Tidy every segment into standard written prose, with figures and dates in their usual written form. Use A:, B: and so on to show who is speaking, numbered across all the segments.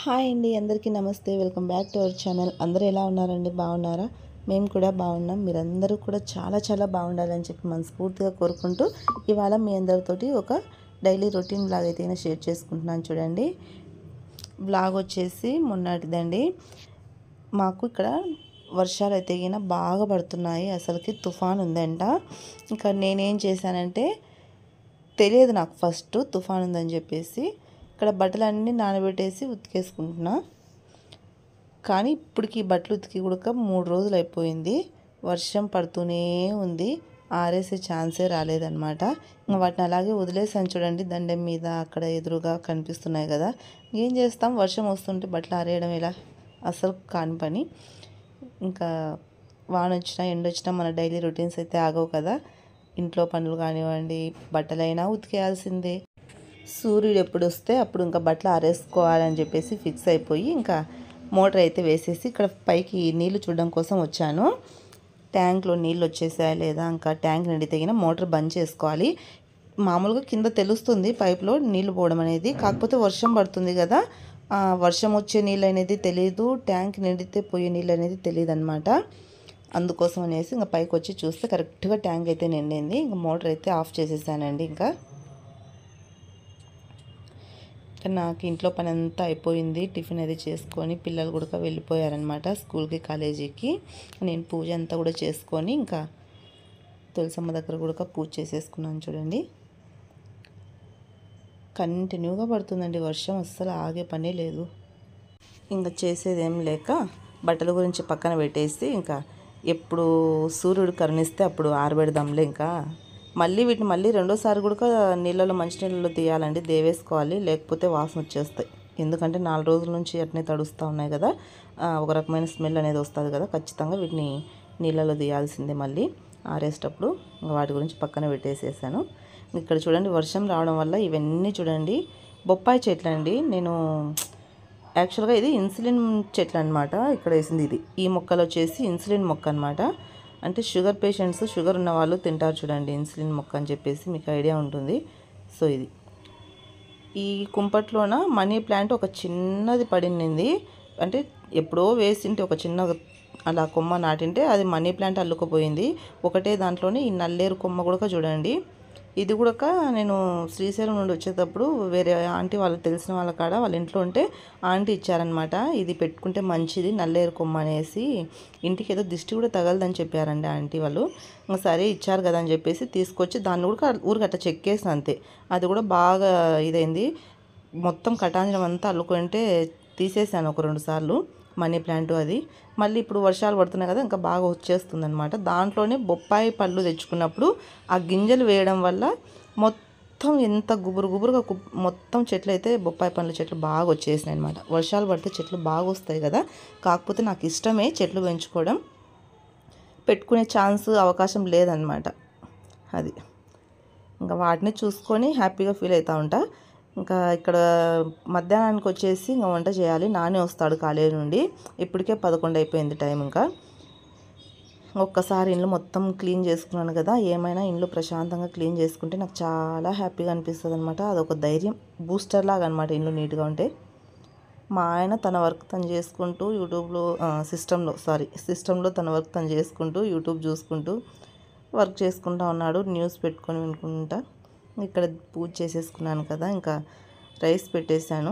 A: Hi అండి, అందరికీ నమస్తే. Welcome back to our channel. అందరూ ఎలా ఉన్నారండి? బాగున్నారా? మేము కూడా బాగున్నాం. మీరందరూ కూడా చాలా చాలా బాగుండాలని చెప్పి మనస్ఫూర్తిగా కోరుకుంటూ ఇవాళ మీ అందరితోటి ఒక డైలీ రొటీన్ బ్లాగ్ అయితే షేర్ చేసుకుంటున్నాను. చూడండి, బ్లాగ్ వచ్చేసి మొన్నటిదండి. మాకు ఇక్కడ వర్షాలు అయితే బాగా పడుతున్నాయి. అసలుకి తుఫాన్ ఉందంట. ఇంకా నేనేం చేశానంటే, తెలియదు నాకు ఫస్ట్ తుఫాన్ ఉందని చెప్పేసి ఇక్కడ బట్టలన్నీ నానబెట్టేసి ఉతికేసుకుంటున్నా. కానీ ఇప్పటికి బట్టలు ఉతికి కూడా 3 రోజులు అయిపోయింది. వర్షం పడుతూనే ఉంది, ఆరేసే ఛాన్సే రాలేదన్నమాట. ఇంకా వాటిని అలాగే వదిలేసాను. చూడండి, దండెం మీద అక్కడ ఎదురుగా కనిపిస్తున్నాయి కదా. ఏం చేస్తాం, వర్షం వస్తుంటే బట్టలు ఆరేయడం ఎలా? అసలు కాని పని. ఇంకా వాన వచ్చినా ఎండ వచ్చినా మన డైలీ రొటీన్స్ అయితే ఆగవు కదా. ఇంట్లో పనులు కానివ్వండి, బట్టలైనా ఉతికేయాల్సిందే. సూర్యుడు ఎప్పుడు వస్తే అప్పుడు ఇంకా బట్టలు ఆరేసుకోవాలని చెప్పేసి ఫిక్స్ అయిపోయి ఇంకా మోటార్ అయితే వేసేసి ఇక్కడ పైకి నీళ్లు చూడడం కోసం వచ్చాను. ట్యాంక్లో నీళ్ళు వచ్చేసాయా లేదా, ఇంకా ట్యాంక్ నిండితే మోటార్ బంద్ చేసుకోవాలి. మామూలుగా కింద తెలుస్తుంది పైప్లో నీళ్లు పోవడం అనేది, కాకపోతే వర్షం పడుతుంది కదా, వర్షం వచ్చే నీళ్ళు అనేది తెలియదు, ట్యాంక్ నిండితే పోయే నీళ్ళు అనేది తెలియదు అనమాట. అందుకోసం అనేసి ఇంకా పైకి వచ్చి చూస్తే కరెక్ట్గా ట్యాంక్ అయితే నిండింది. ఇంకా మోటార్ అయితే ఆఫ్ చేసేసానండి. ఇంకా నాకు ఇంట్లో పని అంతా అయిపోయింది. టిఫిన్ అది చేసుకొని పిల్లలు కూడా వెళ్ళిపోయారనమాట స్కూల్కి, కాలేజీకి. నేను పూజ అంతా కూడా చేసుకొని ఇంకా తులసమ్మ దగ్గర కూడా పూజ చేసేసుకున్నాను. చూడండి, కంటిన్యూగా పడుతుందండి వర్షం, అస్సలు ఆగే పనే లేదు. ఇంకా చేసేదేం లేక బట్టల గురించి పక్కన పెట్టేసి ఇంకా ఎప్పుడు సూర్యుడు కరుణిస్తే అప్పుడు ఆరబెడదాంలే. ఇంకా వీటిని మళ్ళీ రెండోసారి కూడా నీళ్ళలో మంచినీళ్ళలో తీయాలండి, దేవేసుకోవాలి, లేకపోతే వాసన వచ్చేస్తాయి. ఎందుకంటే 4 రోజుల నుంచి అట్నే తడుస్తూ ఉన్నాయి కదా, ఒక రకమైన స్మెల్ అనేది వస్తుంది కదా. ఖచ్చితంగా వీటిని నీళ్ళలో తీయాల్సిందే మళ్ళీ ఆరేసేటప్పుడు. ఇంకా వాటి గురించి పక్కన పెట్టేసేసాను. ఇక్కడ చూడండి, వర్షం రావడం వల్ల ఇవన్నీ చూడండి బొప్పాయి చెట్లు అండి. నేను యాక్చువల్గా ఇది ఇన్సులిన్ చెట్లు అనమాట. ఇక్కడ వేసింది ఇది, ఈ మొక్కలు వచ్చేసి ఇన్సులిన్ మొక్క అనమాట. అంటే షుగర్ పేషెంట్స్, షుగర్ ఉన్న వాళ్ళు తింటారు చూడండి ఇన్సులిన్ మొక్క అని చెప్పేసి, మీకు ఐడియా ఉంటుంది. సో ఇది ఈ కుంపట్లోన మనీ ప్లాంట్ ఒక చిన్నది పడింది. అంటే ఎప్పుడో వేసింటే ఒక చిన్న అలా కొమ్మ నాటింటే అది మనీ ప్లాంట్ అల్లుకుపోయింది. ఒకటే దాంట్లోనే ఈ నల్లేరు కొమ్మ కూడా చూడండి. ఇది కూడా నేను శ్రీశైలం నుండి వచ్చేటప్పుడు వేరే ఆంటీ వాళ్ళకి తెలిసిన వాళ్ళ కాడ వాళ్ళ ఇంట్లో ఉంటే ఆంటీ ఇచ్చారనమాట. ఇది పెట్టుకుంటే మంచిది నల్లేరు కొమ్మ అనేసి, ఇంటికి ఏదో దిష్టి కూడా తగలదని చెప్పారండి ఆంటీ వాళ్ళు. సరే ఇచ్చారు కదా అని చెప్పేసి తీసుకొచ్చి దాన్ని కూడా ఊరికి అట్లా చెక్కేసిన అంతే. అది కూడా బాగా ఇదైంది, మొత్తం కటాంజనం అంతా అల్లుకుంటే తీసేసాను ఒక 2 సార్లు మనీ ప్లాంట్. అది మళ్ళీ ఇప్పుడు వర్షాలు పడుతున్నాయి కదా, ఇంకా బాగా వచ్చేస్తుంది అనమాట. దాంట్లోనే బొప్పాయి పళ్ళు తెచ్చుకున్నప్పుడు ఆ గింజలు వేయడం వల్ల మొత్తం ఎంత గుబురుగా మొత్తం చెట్లు అయితే బొప్పాయి పండ్ల చెట్లు బాగా వచ్చేసినాయి అనమాట. వర్షాలు పడితే చెట్లు బాగా వస్తాయి కదా. కాకపోతే నాకు ఇష్టమే చెట్లు పెంచుకోవడం, పెట్టుకునే ఛాన్స్ అవకాశం లేదనమాట. అది ఇంకా వాటిని చూసుకొని హ్యాపీగా ఫీల్ అవుతూ ఉంటా. ఇంకా ఇక్కడ మధ్యాహ్నానికి వచ్చేసి ఇంకా వంట చేయాలి. నానే వస్తాడు కాలేజీ నుండి. ఇప్పటికే 11 అయిపోయింది టైం. ఇంకా ఒక్కసారి ఇండ్లు మొత్తం క్లీన్ చేసుకున్నాను కదా, ఏమైనా ఇండ్లు ప్రశాంతంగా క్లీన్ చేసుకుంటే నాకు చాలా హ్యాపీగా అనిపిస్తుంది అనమాట. అదొక ధైర్యం, బూస్టర్ లాగా అనమాట ఇండ్లు నీట్గా ఉంటే. మా ఆయన తన వర్క్ తను చేసుకుంటూ యూట్యూబ్లో సిస్టంలో తన వర్క్ తను చేసుకుంటూ యూట్యూబ్ చూసుకుంటూ వర్క్ చేసుకుంటూ ఉన్నాడు, న్యూస్ పెట్టుకొని వినుకుంటా. ఇక్కడ పూజ చేసేసుకున్నాను కదా, ఇంకా రైస్ పెట్టేశాను,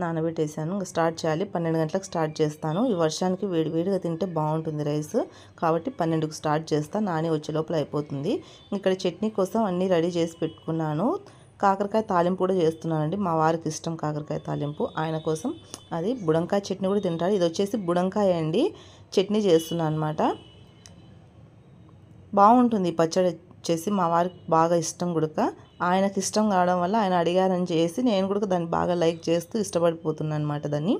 A: నానబెట్టేశాను. ఇంకా స్టార్ట్ చేయాలి. 12 గంటలకు స్టార్ట్ చేస్తాను. ఈ వర్షానికి వేడిగా తింటే బాగుంటుంది రైస్, కాబట్టి 12కు స్టార్ట్ చేస్తాను. నాని వచ్చే లోపల అయిపోతుంది. ఇక్కడ చట్నీ కోసం అన్నీ రెడీ చేసి పెట్టుకున్నాను. కాకరకాయ తాలింపు కూడా చేస్తున్నానండి. మా వారికి ఇష్టం కాకరకాయ తాలింపు, ఆయన కోసం. అది బుడంకాయ చట్నీ కూడా తింటాడు. ఇది వచ్చేసి బుడంకాయ అండి, చట్నీ చేస్తున్నాను అనమాట. బాగుంటుంది ఈ పచ్చడి వచ్చేసి, మా వారికి బాగా ఇష్టం కూడా. ఆయనకి ఇష్టం కావడం వల్ల ఆయన అడిగారని చేసి నేను కూడా దాన్ని బాగా లైక్ చేస్తూ ఇష్టపడిపోతున్నాను అనమాట దాన్ని.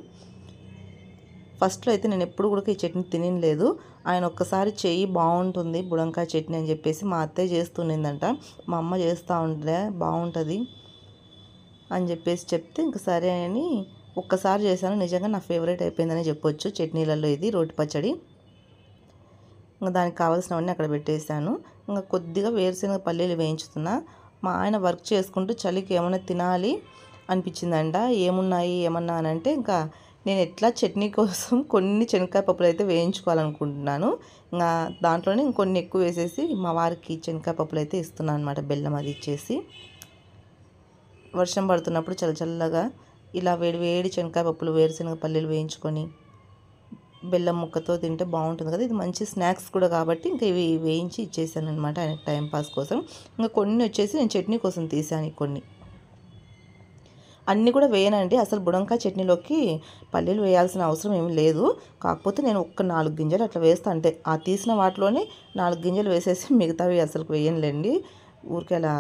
A: ఫస్ట్లో అయితే నేను ఎప్పుడు కూడా ఈ చట్నీ తినలేదు. ఆయన ఒక్కసారి చెయ్యి బాగుంటుంది బుడంకాయ చట్నీ అని చెప్పేసి మా అత్తయ్య చేస్తుండిందంట. మా అమ్మ చేస్తూ ఉంటే బాగుంటుంది అని చెప్పేసి చెప్తే ఇంకా సరే అని ఒక్కసారి చేశాను. నిజంగా నా ఫేవరెట్ అయిపోయిందని చెప్పొచ్చు చట్నీలలో ఇది, రోటి పచ్చడి. ఇంకా దానికి కావాల్సినవన్నీ అక్కడ పెట్టేశాను. ఇంకా కొద్దిగా వేరుశనగ పల్లీలు వేయించుతున్నా. మా ఆయన వర్క్ చేసుకుంటూ చలికి ఏమైనా తినాలి అనిపించిందంట. ఏమున్నాయి ఏమన్నా అని అంటే, ఇంకా నేను ఎట్లా చట్నీ కోసం కొన్ని శనక్కాయ పప్పులు అయితే వేయించుకోవాలనుకుంటున్నాను. ఇంకా దాంట్లోనే ఇంకొన్ని ఎక్కువ వేసేసి మా వారికి శనక్కాయ పప్పులు అయితే ఇస్తున్నాను అనమాట, బెల్లం అది ఇచ్చేసి. వర్షం పడుతున్నప్పుడు చల్లగా ఇలా వేడి వేడి శనక్కాయ పప్పులు, వేరుశనగ పల్లీలు వేయించుకొని బెల్లం ముక్కతో తింటే బాగుంటుంది కదా. ఇది మంచి స్నాక్స్ కూడా కాబట్టి ఇంకా ఇవి వేయించి ఇచ్చేసాను అనమాట ఆయనకు టైంపాస్ కోసం. ఇంకా కొన్ని వచ్చేసి నేను చట్నీ కోసం తీసాను. కొన్ని అన్నీ కూడా వేయనండి. అసలు బుడంకాయ చట్నీలోకి పల్లీలు వేయాల్సిన అవసరం ఏమి లేదు. కాకపోతే నేను ఒక్క 4 గింజలు అట్లా వేస్తా, అంటే ఆ తీసిన వాటిలోనే 4 గింజలు వేసేసి మిగతావి అసలు వేయనులేండి. ఊరికే అలా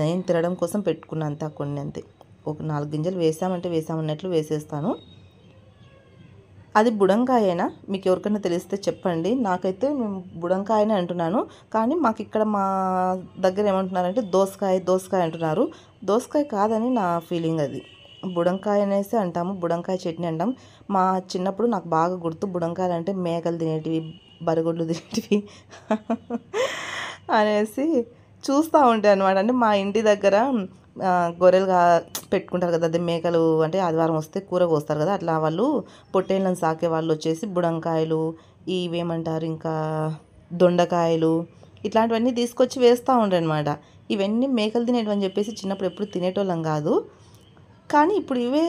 A: నేను తినడం కోసం పెట్టుకున్నంత కొన్ని అంతే. ఒక 4 గింజలు వేసామన్నట్లు వేసేస్తాను. అది బుడంకాయేనా మీకు ఎవరికైనా తెలిస్తే చెప్పండి. నాకైతే మేము బుడంకాయనే అంటున్నాను, కానీ మాకు ఇక్కడ మా దగ్గర ఏమంటున్నారంటే దోసకాయ అంటున్నారు. దోసకాయ కాదని నా ఫీలింగ్. అది బుడంకాయ అనేసి అంటాము, బుడంకాయ చట్నీ అంటాం. మా చిన్నప్పుడు నాకు బాగా గుర్తు, బుడంకాయలు అంటే మేకలు తినేటివి, బరగొడ్లు తినేటివి అనేసి చూస్తూ ఉంటాయి అనమాట. అంటే మా ఇంటి దగ్గర గొర్రెలుగా పెట్టుకుంటారు కదా, అదే మేకలు అంటే ఆదివారం వస్తే కూర కోస్తారు కదా, అట్లా వాళ్ళు పొట్టేళ్ళని సాకే వాళ్ళు వచ్చేసి బుడంకాయలు, ఇవేమంటారు ఇంకా దొండకాయలు, ఇట్లాంటివన్నీ తీసుకొచ్చి వేస్తూ ఉంటారు అనమాట. ఇవన్నీ మేకలు తినేటివి అని చెప్పేసి చిన్నప్పుడు ఎప్పుడు తినేటోళ్ళం కాదు, కానీ ఇప్పుడు ఇవే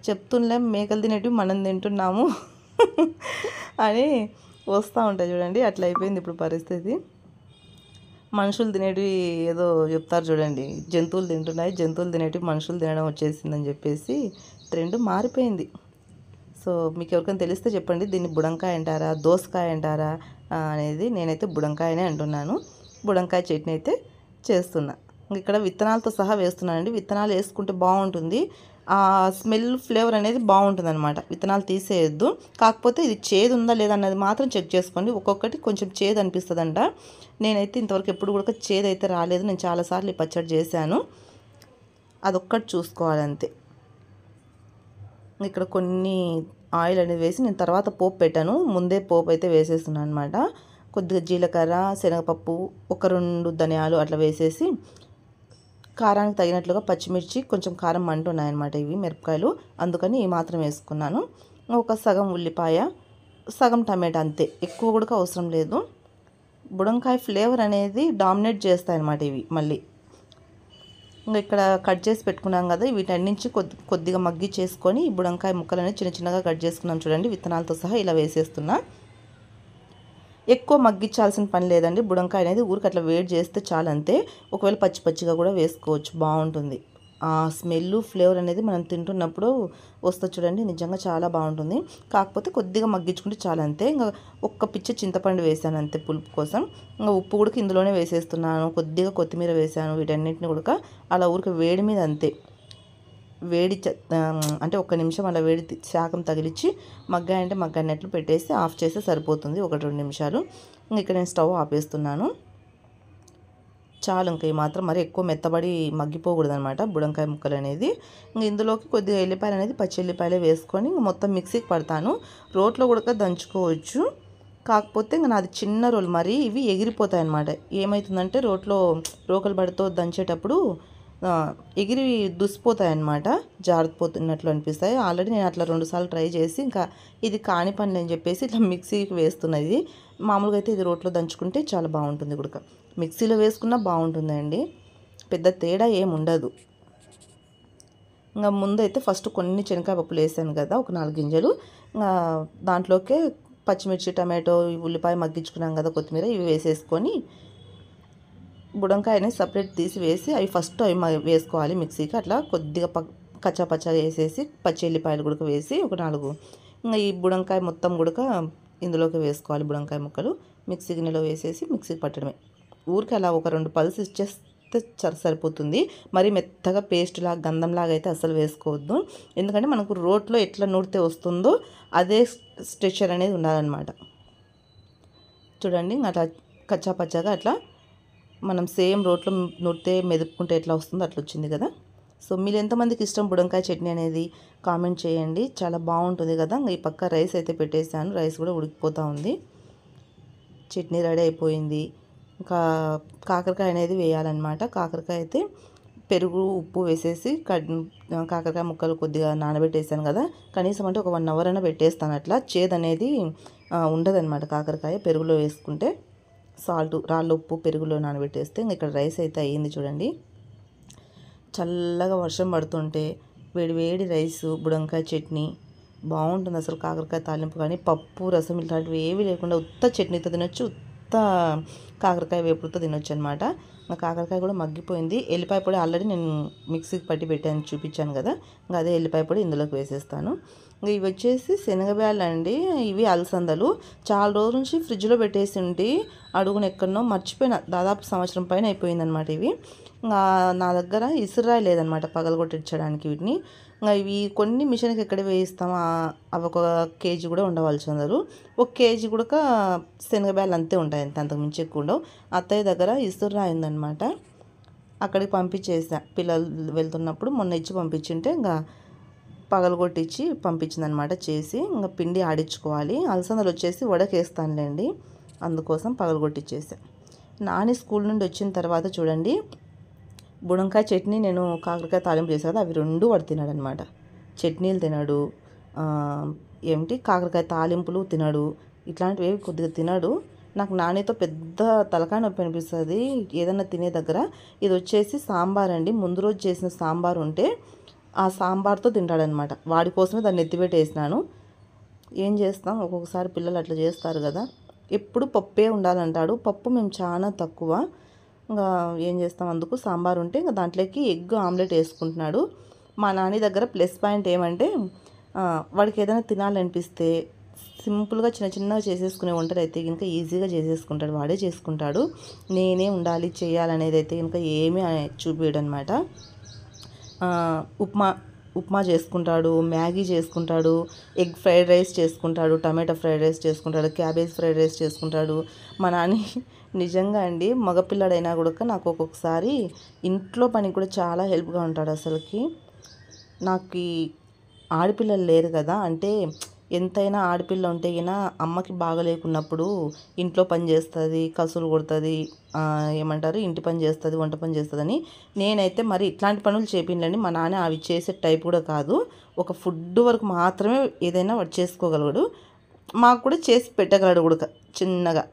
A: చెప్తుండలేం మేకలు తినేటివి మనం తింటున్నాము అని వస్తూ ఉంటాయి చూడండి. అట్లా అయిపోయింది ఇప్పుడు పరిస్థితి. మనుషులు తినేటివి ఏదో చెప్తారు చూడండి, జంతువులు తింటున్నాయి, జంతువులు తినేటివి మనుషులు తినడం వచ్చేసిందని చెప్పేసి ట్రెండ్ మారిపోయింది. సో మీకు ఎవరికైనా తెలిస్తే చెప్పండి, దీన్ని బుడంకాయ అంటారా దోసకాయ అంటారా అనేది. నేనైతే బుడంకాయనే అంటున్నాను. బుడంకాయ చట్నీ అయితే చేస్తున్నా. ఇక్కడ విత్తనాలతో సహా వేస్తున్నానండి. విత్తనాలు వేసుకుంటే బాగుంటుంది, ఆ స్మెల్ ఫ్లేవర్ అనేది బాగుంటుంది అనమాట. విత్తనాలు తీసేయద్దు. కాకపోతే ఇది చేదు ఉందా లేదా అన్నది మాత్రం చెక్ చేసుకోండి. ఒక్కొక్కటి కొంచెం చేదు అనిపిస్తుందంట. నేనైతే ఇంతవరకు ఎప్పుడు కూడా చేదు అయితే రాలేదు. నేను చాలాసార్లు ఈ పచ్చడి చేశాను, అదొక్కటి చూసుకోవాలంతే. ఇక్కడ కొన్ని ఆయిల్ అనేది వేసి నేను తర్వాత పోపు పెట్టాను, ముందే పోపు అయితే వేసేస్తున్నాను అనమాట. కొద్దిగా జీలకర్ర, శనగపప్పు, 1-2 ధనియాలు అట్లా వేసేసి, కారానికి తగినట్లుగా పచ్చిమిర్చి, కొంచెం కారం అంటున్నాయన్నమాట ఇవి మిరపకాయలు, అందుకని ఈ మాత్రం వేసుకున్నాను. ఒక సగం ఉల్లిపాయ, సగం టమాటా, అంతే. ఎక్కువ కూడా అవసరం లేదు. బుడంకాయ ఫ్లేవర్ అనేది డామినేట్ చేస్తాయన్నమాట ఇవి. మళ్ళీ ఇంకా ఇక్కడ కట్ చేసి పెట్టుకున్నాం కదా, వీటన్నించి కొద్దిగా మగ్గి చేసుకొని ఈ బుడంకాయ ముక్కలని చిన్నగా కట్ చేసుకున్నాం చూడండి, విత్తనాలతో సహా ఇలా వేసేస్తున్నా. ఎక్కువ మగ్గించాల్సిన పని లేదండి. బుడంకాయ అనేది ఊరికి అట్లా వేడి చేస్తే చాలు, అంతే. ఒకవేళ పచ్చిగా కూడా వేసుకోవచ్చు, బాగుంటుంది. ఆ స్మెల్ ఫ్లేవర్ అనేది మనం తింటున్నప్పుడు వస్తుంది చూడండి, నిజంగా చాలా బాగుంటుంది. కాకపోతే కొద్దిగా మగ్గించుకుంటే చాలు, అంతే. ఇంకా ఒక్క పిచ్చ చింతపండు వేసాను అంతే పులుపు కోసం. ఇంకా ఉప్పు కూడా ఇందులోనే వేసేస్తున్నాను, కొద్దిగా కొత్తిమీర వేసాను. వీటన్నిటిని కూడా అలా ఊరికి వేడి మీద అంతే వేడి అంటే 1 నిమిషం అలా వేడి శాఖం తగిలిచ్చి మగ్గాయంటే మగ్గనట్లు పెట్టేసి ఆఫ్ చేస్తే సరిపోతుంది, 1-2 నిమిషాలు. ఇక్కడ నేను స్టవ్ ఆపేస్తున్నాను. చాలు, ఇంకా ఈ మాత్రం మరి ఎక్కువ మెత్తబడి మగ్గిపోకూడదు అనమాట బుడంకాయ ముక్కలు అనేది. ఇంక ఇందులోకి కొద్దిగా ఎల్లిపాయలు అనేది పచ్చి ఎల్లిపాయలే వేసుకొని మొత్తం మిక్సీకి పడతాను. రోట్లో కూడా దంచుకోవచ్చు, కాకపోతే ఇంకా నాది చిన్న రోల్, మరి ఇవి ఎగిరిపోతాయి అన్నమాట. ఏమవుతుందంటే రోకలు బడితో దంచేటప్పుడు ఎగిరి దుసిపోతాయి అన్నమాట, జారిపోతున్నట్లు అనిపిస్తాయి. ఆల్రెడీ నేను అట్లా 2 సార్లు ట్రై చేసి ఇంకా ఇది కాని పని అని చెప్పేసి ఇట్లా మిక్సీకి వేస్తున్నది. మామూలుగా అయితే ఇది రోట్లో దంచుకుంటే చాలా బాగుంటుంది కూడా, మిక్సీలో వేసుకున్నా బాగుంటుందండి, పెద్ద తేడా ఏమి ఉండదు. ఇంకా ముందైతే ఫస్ట్ కొన్ని శనక్కాయ పప్పులు వేసాను కదా, ఒక 4 గింజలు. దాంట్లోకే పచ్చిమిర్చి, టమాటో, ఉల్లిపాయ మగ్గించుకున్నాం కదా, కొత్తిమీర, ఇవి వేసేసుకొని బుడంకాయని సపరేట్ తీసి వేసి అవి ఫస్ట్ వేసుకోవాలి మిక్సీకి. అట్లా కొద్దిగా కచ్చాపచ్చా వేసేసి పచ్చి ఎల్లిపాయలు కూడా వేసి ఒక 4, ఇంకా ఈ బుడంకాయ మొత్తం కూడా ఇందులోకి వేసుకోవాలి. బుడంకాయ ముక్కలు మిక్సీ గిన్నెలో వేసేసి మిక్సీకి పట్టడమే. ఊరికి అలా ఒక 2 పల్స్ ఇచ్చేస్తే సరిపోతుంది. మరి మెత్తగా పేస్ట్లాగా గంధంలాగా అయితే అసలు వేసుకోవద్దు, ఎందుకంటే మనకు రోట్లో ఎట్లా నూరితే వస్తుందో అదే స్ట్రెచర్ అనేది ఉండాలన్నమాట. చూడండి అట్లా కచ్చాపచ్చాగా అట్లా మనం సేమ్ రోట్లో నూరితే మెదుపుకుంటే ఎట్లా వస్తుందో అట్లా వచ్చింది కదా. సో మీరు ఎంతమందికి ఇష్టం బుడంకాయ చట్నీ అనేది కామెంట్ చేయండి, చాలా బాగుంటుంది కదా. ఈ పక్క రైస్ అయితే పెట్టేశాను, రైస్ కూడా ఉడికిపోతూ ఉంది. చట్నీ రెడీ అయిపోయింది. ఇంకా కాకరకాయ అనేది వేయాలన్నమాట. కాకరకాయ అయితే పెరుగు ఉప్పు వేసేసి కాకరకాయ ముక్కలు కొద్దిగా నానబెట్టేసాను కదా, కనీసం అంటే ఒక 1 అవర్ అయినా పెట్టేస్తాను. అట్లా చేదు అనేది ఉండదన్నమాట కాకరకాయ పెరుగులో వేసుకుంటే. సాల్ట్, రాళ్ళ ఉప్పు పెరుగులో నానబెట్టేస్తే ఇక్కడ రైస్ అయితే అయ్యింది చూడండి. చల్లగా వర్షం పడుతుంటే వేడి వేడి రైసు, బుడంకాయ చట్నీ బాగుంటుంది అసలు. కాకరకాయ తాలింపు కానీ పప్పు రసం ఇలాంటివి ఏవి లేకుండా ఉత్త చట్నీతో తినొచ్చు, ఉత్త కాకరకాయ వేపుడుతో తినొచ్చు అనమాట. నా కాకరకాయ కూడా మగ్గిపోయింది. ఎల్లిపాయ పొడి ఆల్రెడీ నేను మిక్సీకి పట్టి పెట్టాను, చూపించాను కదా. ఇంకా అదే ఎల్లిపాయ పొడి ఇందులోకి వేసేస్తాను. ఇంకా ఇవి వచ్చేసి శనగబ్యాళ్ళు అండి. ఇవి అలసందలు చాలా రోజుల నుంచి ఫ్రిడ్జ్లో పెట్టేసి ఉండి అడుగున ఎక్కడనో మర్చిపోయిన, దాదాపు సంవత్సరం పైన అయిపోయిందనమాట ఇవి. ఇంకా నా దగ్గర ఇసురాయి లేదనమాట పగలగొట్టించడానికి వీటిని. ఇంకా ఇవి కొన్ని మిషన్కి ఎక్కడ వేయిస్తామో అవి 1 కేజీ కూడా ఉండవలసిందరు. 1 కేజీ కూడా శనగబ్యాళ్ళు అంతే ఉంటాయి, అంతకు మించి ఎక్కువ ఉండవు. అత్తయ్య దగ్గర ఇసురాయి ఉందనమాట, అక్కడికి పంపించేసా. పిల్లలు వెళ్తున్నప్పుడు మొన్న ఇచ్చి పంపించింటే ఇంకా పగలగొట్టించి పంపించిందనమాట చేసి. ఇంకా పిండి ఆడించుకోవాలి. అలసందలు వచ్చేసి వడకేస్తానులేండి, అందుకోసం పగలగొట్టించేసా. నాని స్కూల్ నుండి వచ్చిన తర్వాత చూడండి, బుడంకాయ చట్నీ నేను కాకరకాయ తాలింపు చేశాను కదా, అవి 2 వాడు తిన్నాడు అనమాట. చట్నీలు తినడు, కాకరకాయ తాలింపులు తినడు, ఇట్లాంటివి ఏవి కొద్దిగా తినడు. నాకు నానితో పెద్ద తలకాయ నొప్పి అనిపిస్తుంది ఏదన్నా తినే దగ్గర. ఇది వచ్చేసి సాంబార్ అండి, ముందు రోజు చేసిన సాంబార్ ఉంటే ఆ సాంబార్తో తింటాడనమాట. వాడి కోసమే దాన్ని ఎత్తిపెట్టేసినాను. ఏం చేస్తాం, ఒక్కొక్కసారి పిల్లలు అట్లా చేస్తారు కదా. ఎప్పుడు పప్పే ఉండాలంటాడు. పప్పు మేము చాలా తక్కువ. ఇంకా ఏం చేస్తాం, అందుకు సాంబార్ ఉంటే ఇంకా దాంట్లోకి ఎగ్ ఆమ్లెట్ వేసుకుంటున్నాడు. మా నాని దగ్గర ప్లస్ పాయింట్ ఏమంటే, వాడికి ఏదైనా తినాలనిపిస్తే సింపుల్గా చిన్నగా చేసేసుకునే వంటలు అయితే ఇంకా ఈజీగా చేసేసుకుంటాడు, వాడే చేసుకుంటాడు. నేనే ఉండాలి చేయాలనేది అయితే ఇంకా ఏమీ చూపించడు అనమాట. ఉప్మా చేసుకుంటాడు, మ్యాగీ చేసుకుంటాడు, ఎగ్ ఫ్రైడ్ రైస్ చేసుకుంటాడు, టమాటో ఫ్రైడ్ రైస్ చేసుకుంటాడు, క్యాబేజ్ ఫ్రైడ్ రైస్ చేసుకుంటాడు. మా నాని నిజంగా అండి, మగపిల్లడైనా కూడా నాకు ఒక్కొక్కసారి ఇంట్లో పని కూడా చాలా హెల్ప్గా ఉంటాడు అసలుకి. నాకు ఆడపిల్లలు లేరు కదా, అంటే ఎంతైనా ఆడపిల్ల ఉంటే అయినా అమ్మకి బాగలేకున్నప్పుడు ఇంట్లో పని చేస్తుంది, కసులు కొడుతుంది, ఇంటి పని చేస్తుంది, వంట పని చేస్తుందని. నేనైతే మరి ఇట్లాంటి పనులు చేపించండి. మా నాన్న అవి చేసే టైప్ కూడా కాదు. ఒక ఫుడ్ వరకు మాత్రమే ఏదైనా వాడు చేసుకోగలడు. మాకు కూడా చేసి పెట్టగలడు కూడా చిన్నగా.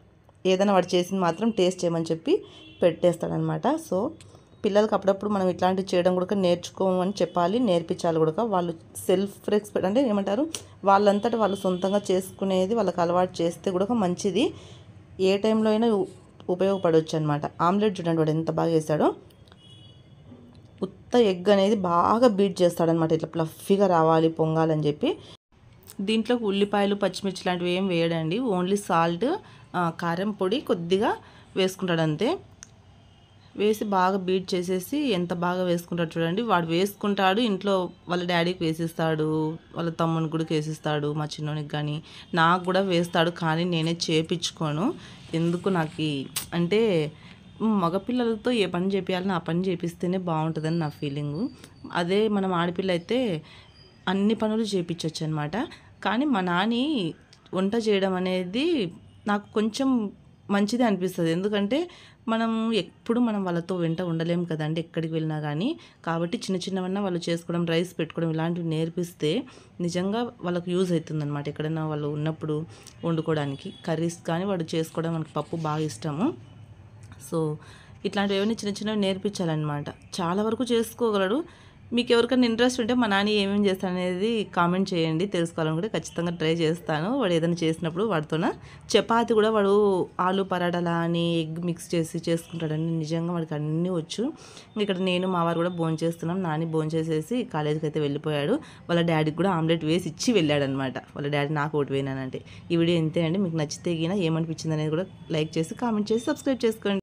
A: ఏదైనా వాడు చేసింది మాత్రం టేస్ట్ చేయమని చెప్పి పెట్టేస్తాడనమాట. సో పిల్లలకి అప్పుడప్పుడు మనం ఇట్లాంటివి చేయడం కూడా నేర్చుకోమని చెప్పాలి, నేర్పించాలి కూడా. వాళ్ళు సెల్ఫ్ రెస్పెక్ట్ అంటే వాళ్ళంతటా వాళ్ళు సొంతంగా చేసుకునేది వాళ్ళకి అలవాటు చేస్తే కూడా మంచిది. ఏ టైంలో అయినా ఉపయోగపడవచ్చు అనమాట. ఆమ్లెట్ చూడండి వాడు ఎంత బాగా చేశాడో. ఉత్త ఎగ్ అనేది బాగా బీట్ చేస్తాడనమాట, ఇట్లా ఫ్లఫీగా రావాలి, పొంగాలని చెప్పి. దీంట్లోకి ఉల్లిపాయలు, పచ్చిమిర్చి లాంటివి ఏం వేయడండి. ఓన్లీ సాల్ట్, కారం పొడి కొద్దిగా వేసుకుంటాడు అంతే. వేసి బాగా బీట్ చేసేసి ఎంత బాగా వేసుకుంటాడు చూడండి. వాడు వేసుకుంటాడు, ఇంట్లో వాళ్ళ డాడీకి వేసిస్తాడు, వాళ్ళ తమ్మునికి కూడా వేసిస్తాడు, మా చిన్నోనికి కానీ నాకు కూడా వేస్తాడు. కానీ నేనే చేపించుకోను. ఎందుకు నాకు అంటే మగపిల్లలతో ఏ పని చేపియాలని ఆ పని చేపిస్తేనే బాగుంటుందని నా ఫీలింగు. అదే మనం ఆడపిల్ల అయితే అన్ని పనులు చేపించవచ్చు అనమాట. కానీ మా నాని వంట చేయడం అనేది నాకు కొంచెం మంచిదే అనిపిస్తుంది. ఎందుకంటే మనం వాళ్ళతో వెంట ఉండలేము కదండి ఎక్కడికి వెళ్ళినా కానీ. కాబట్టి చిన్నవన్నా వాళ్ళు చేసుకోవడం, రైస్ పెట్టుకోవడం ఇలాంటివి నేర్పిస్తే నిజంగా వాళ్ళకు యూజ్ అవుతుంది అనమాట. ఎక్కడైనా వాళ్ళు ఉన్నప్పుడు వండుకోవడానికి. కర్రీస్ కానీ వాడు చేసుకోవడం, మనకి పప్పు బాగా ఇష్టము. సో ఇట్లాంటివి ఏమైనా చిన్నవి నేర్పించాలన్నమాట. చాలా వరకు చేసుకోగలడు. మీకు ఎవరికైనా ఇంట్రెస్ట్ ఉంటే మా నాని ఏమేమి చేస్తాను అనేది కామెంట్ చేయండి. తెలుసుకోవాలనుకుంటే ఖచ్చితంగా ట్రై చేస్తాను. వాడు ఏదైనా చేసినప్పుడు వాడితోన. చపాతి కూడా వాడు ఆలు పరాటాలా అని ఎగ్ మిక్స్ చేసి చేసుకుంటాడని. నిజంగా వాడికి అన్నీ వచ్చు. ఇక్కడ నేను మా వారు కూడా భోంచేస్తున్నాం. నాని భోంచేసేసి కాలేజీకి అయితే వెళ్ళిపోయాడు. వాళ్ళ డాడీకి కూడా ఆమ్లెట్ వేసి ఇచ్చి వెళ్ళాడనమాట. వాళ్ళ డాడీ నాకు ఒకటి వేయనానంటే. ఈ వీడియో ఇంతే అండి. మీకు నచ్చితే గిన ఏమనిపించింది అనేది కూడా లైక్ చేసి కామెంట్ చేసి సబ్స్క్రైబ్ చేసుకోండి.